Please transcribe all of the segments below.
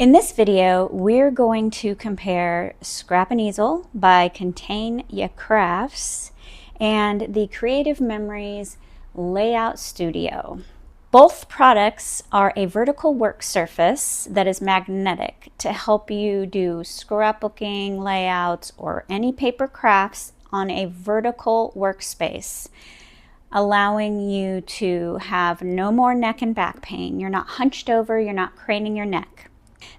In this video, we're going to compare Scrap'n Easel by Contain Ya Crafts and the Creative Memories Layout Studio. Both products are a vertical work surface that is magnetic to help you do scrapbooking, layouts, or any paper crafts on a vertical workspace, allowing you to have no more neck and back pain. You're not hunched over, you're not craning your neck.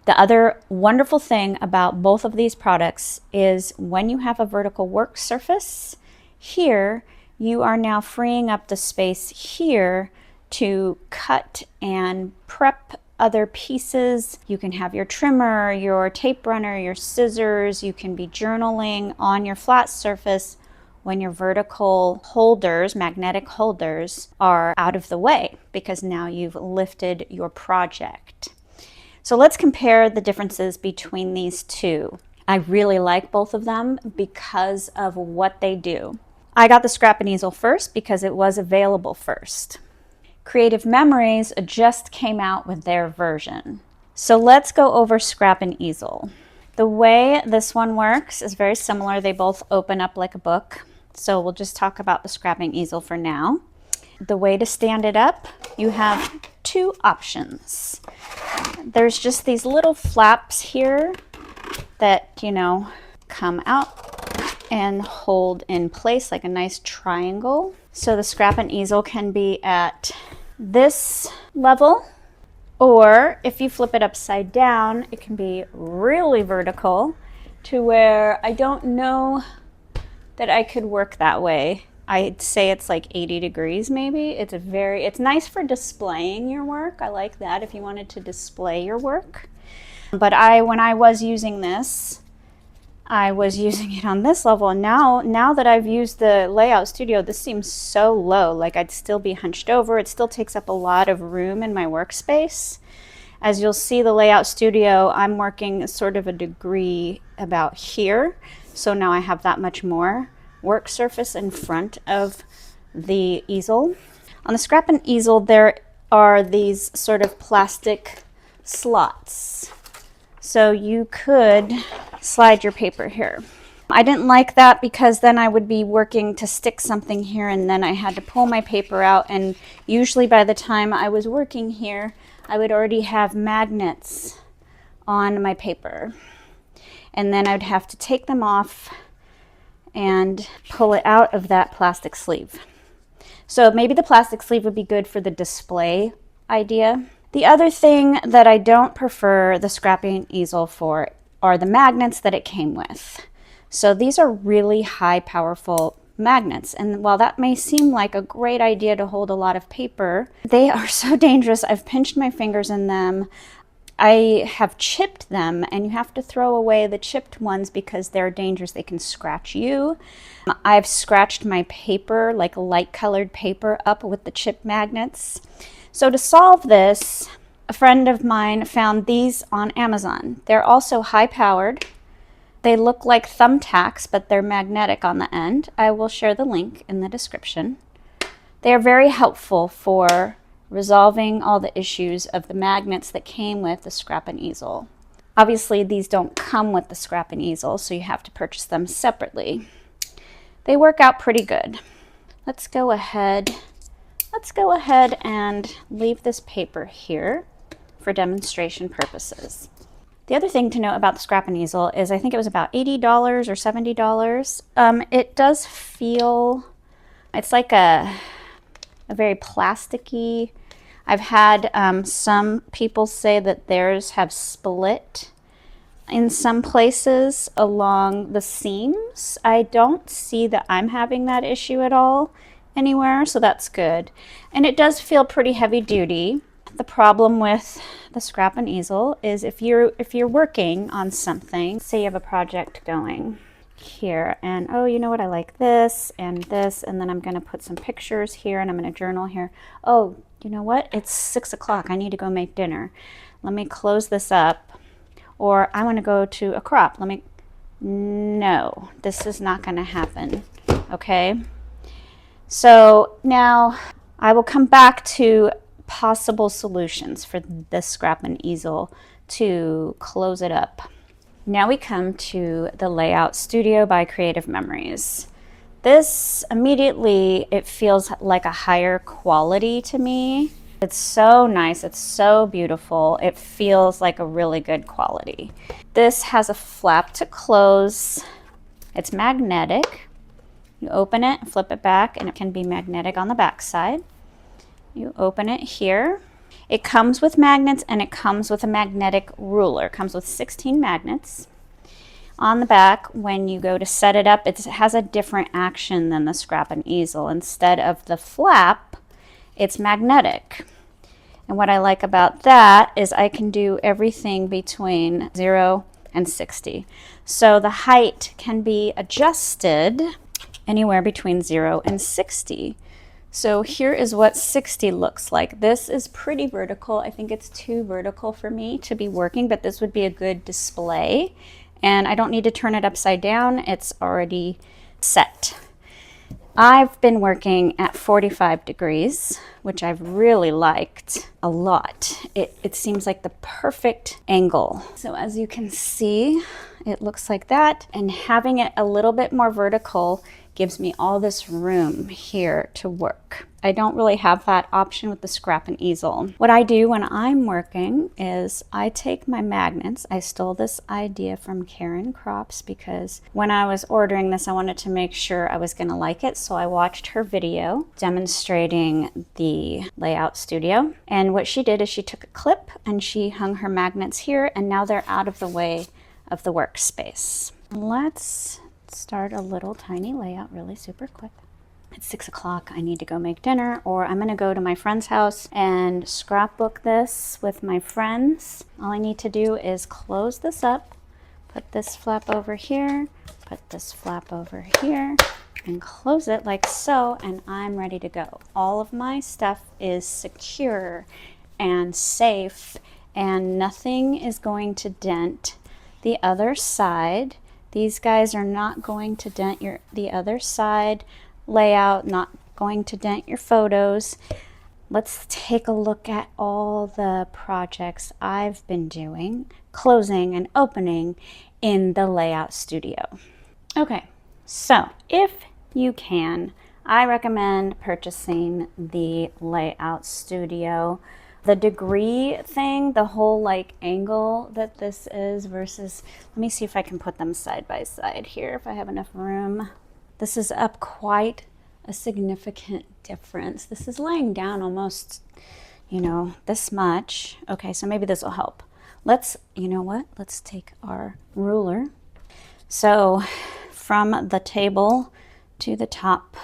The other wonderful thing about both of these products is when you have a vertical work surface here, you are now freeing up the space here to cut and prep other pieces. You can have your trimmer, your tape runner, your scissors. You can be journaling on your flat surface when your vertical holders, magnetic holders, are out of the way because now you've lifted your project. So let's compare the differences between these two. I really like both of them because of what they do. I got the Scrap'n Easel first because it was available first. Creative Memories just came out with their version. So let's go over Scrap'n Easel. The way this one works is very similar. They both open up like a book. So we'll just talk about the Scrap'n Easel for now. The way to stand it up, you have two options. There's just these little flaps here that, come out and hold in place like a nice triangle. So the Scrap'n Easel can be at this level, or if you flip it upside down, it can be really vertical to where I don't know that I could work that way. I'd say it's like 80 degrees maybe. It's nice for displaying your work. I like that if you wanted to display your work. But when I was using this, I was using it on this level, and now that I've used the Layout Studio, this seems so low, like I'd still be hunched over. It still takes up a lot of room in my workspace. As you'll see, the Layout Studio, I'm working sort of a degree about here, so now I have that much more work surface in front of the easel. On the Scrap'n Easel, there are these sort of plastic slots. So you could slide your paper here. I didn't like that because then I would be working to stick something here and then I had to pull my paper out, and usually by the time I was working here, I would already have magnets on my paper. And then I'd have to take them off and pull it out of that plastic sleeve. So maybe the plastic sleeve would be good for the display idea. The other thing that I don't prefer the Scrap'n Easel for are the magnets that it came with. So these are really high powerful magnets, and while that may seem like a great idea to hold a lot of paper, they are so dangerous. I've pinched my fingers in them. I have chipped them, and you have to throw away the chipped ones because they're dangerous. They can scratch you. I've scratched my paper, like light colored paper, up with the chip magnets. So to solve this, a friend of mine found these on Amazon. They're also high powered. They look like thumbtacks, but they're magnetic on the end. I will share the link in the description. They are very helpful for resolving all the issues of the magnets that came with the Scrap'n Easel. Obviously, these don't come with the Scrap'n Easel, so you have to purchase them separately. They work out pretty good. Let's go ahead and leave this paper here for demonstration purposes. The other thing to note about the Scrap'n Easel is I think it was about $80 or $70. It does feel, it's like a very plasticky. I've had some people say that theirs have split in some places along the seams. I don't see that I'm having that issue at all anywhere, so that's good. And it does feel pretty heavy duty. The problem with the Scrap'n Easel is if you're working on something, say you have a project going here, and oh, you know what, I like this, and then I'm going to put some pictures here, and I'm going to journal here. Oh, you know what, it's 6 o'clock, I need to go make dinner. Let me close this up, or I want to go to a crop. No, this is not going to happen, okay? So now I will come back to possible solutions for the Scrap'n Easel to close it up. Now we come to the Layout Studio by Creative Memories. This immediately, it feels like a higher quality to me. It's so nice, it's so beautiful. It feels like a really good quality. This has a flap to close. It's magnetic. You open it, flip it back, and it can be magnetic on the back side. You open it here. It comes with magnets and it comes with a magnetic ruler. It comes with 16 magnets. On the back, when you go to set it up, it has a different action than the Scrap'n Easel. Instead of the flap, it's magnetic. And what I like about that is I can do everything between 0 and 60. So the height can be adjusted anywhere between 0 and 60. So here is what 60 looks like. This is pretty vertical. I think it's too vertical for me to be working, but this would be a good display. And I don't need to turn it upside down. It's already set. I've been working at 45 degrees, which I've really liked a lot. It seems like the perfect angle. So as you can see, it looks like that. And having it a little bit more vertical gives me all this room here to work. I don't really have that option with the Scrap'n Easel. What I do when I'm working is I take my magnets. I stole this idea from Karen Crops because when I was ordering this, I wanted to make sure I was gonna like it. So I watched her video demonstrating the Layout Studio. And what she did is she took a clip and she hung her magnets here, and now they're out of the way of the workspace. Let's start a little tiny layout really super quick. It's 6 o'clock, I need to go make dinner, or I'm gonna go to my friend's house and scrapbook this with my friends. All I need to do is close this up, put this flap over here, put this flap over here, and close it like so, and I'm ready to go. All of my stuff is secure and safe, and nothing is going to dent the other side. These guys are not going to dent the other side layout, not going to dent your photos. Let's take a look at all the projects I've been doing, closing and opening in the Layout Studio. Okay, so if you can, I recommend purchasing the Layout Studio. The degree thing, the whole like angle that this is versus, let me see if I can put them side by side here if I have enough room. This is up quite a significant difference. This is laying down almost, you know, this much. Okay, so maybe this will help. You know what? Let's take our ruler. So from the table to the top,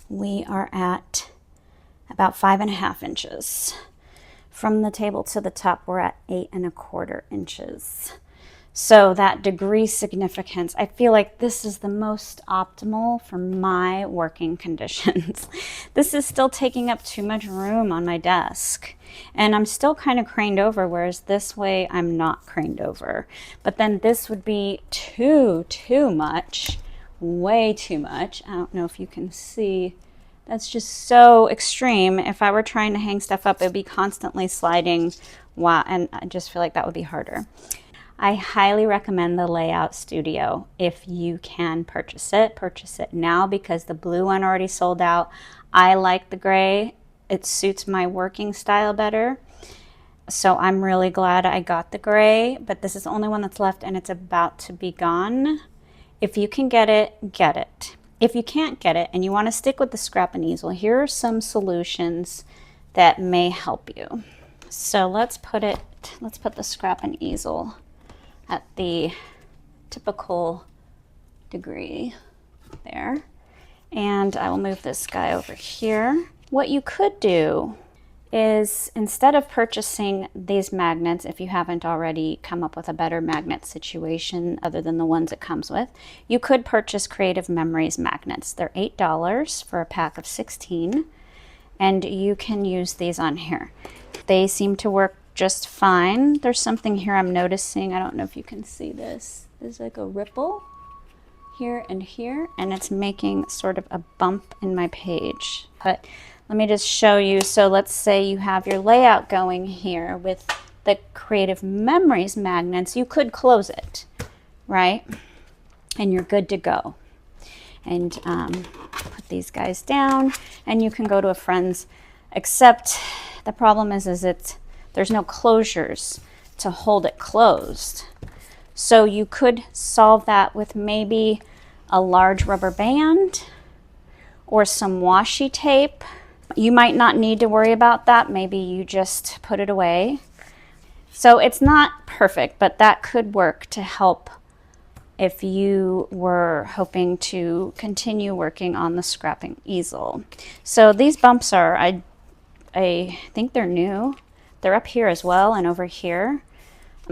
we are at about 5.5 inches. From the table to the top, we're at 8.25 inches. So that degree significance, I feel like this is the most optimal for my working conditions. This is still taking up too much room on my desk. And I'm still kind of craned over, whereas this way I'm not craned over. But then this would be too much, way too much. I don't know if you can see. That's just so extreme. If I were trying to hang stuff up, it would be constantly sliding. Wow, and I just feel like that would be harder. I highly recommend the Layout Studio. If you can purchase it now because the blue one already sold out. I like the gray. It suits my working style better. So I'm really glad I got the gray, but this is the only one that's left and it's about to be gone. If you can get it, get it. If you can't get it and you want to stick with the Scrap'n Easel, here are some solutions that may help you. So let's put the Scrap'n Easel at the typical degree there. And I will move this guy over here. What you could do is, instead of purchasing these magnets, if you haven't already come up with a better magnet situation other than the ones it comes with, you could purchase Creative Memories magnets. They're $8 for a pack of 16, and you can use these on here. They seem to work just fine. There's something here I'm noticing. I don't know if you can see this. There's like a ripple here, and it's making sort of a bump in my page. But let me just show you. So let's say you have your layout going here with the Creative Memories magnets, you could close it, right? And you're good to go. And put these guys down, and you can go to a friend's, except the problem is there's no closures to hold it closed. So you could solve that with maybe a large rubber band or some washi tape. You might not need to worry about that. Maybe you just put it away. So it's not perfect, but that could work to help if you were hoping to continue working on the Scrap'n Easel. So these bumps are, I think they're new. They're up here as well and over here.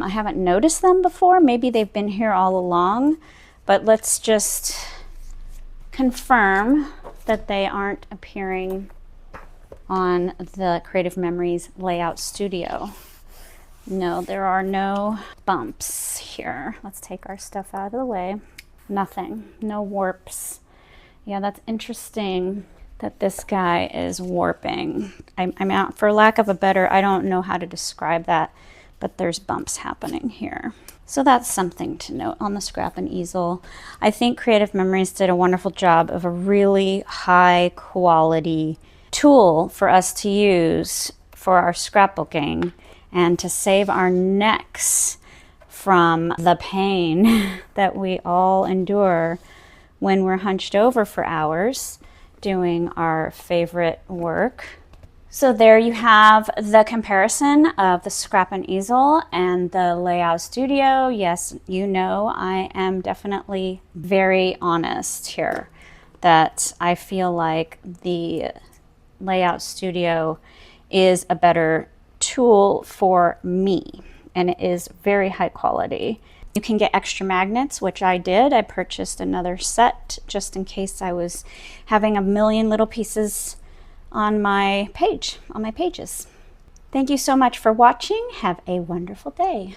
I haven't noticed them before. Maybe they've been here all along, but let's just confirm that they aren't appearing on the Creative Memories Layout Studio. No, there are no bumps here. Let's take our stuff out of the way. Nothing, no warps. Yeah, that's interesting that this guy is warping. I'm out, for lack of a better, I don't know how to describe that, but there's bumps happening here. So that's something to note on the Scrap'n Easel. I think Creative Memories did a wonderful job of a really high quality tool for us to use for our scrapbooking and to save our necks from the pain that we all endure when we're hunched over for hours doing our favorite work. So there you have the comparison of the Scrap'n Easel and the Layout Studio. Yes, you know I am definitely very honest here, that I feel like the Layout Studio is a better tool for me, and it is very high quality. You can get extra magnets, which I did. I purchased another set just in case I was having a million little pieces on my page, on my pages. Thank you so much for watching. Have a wonderful day.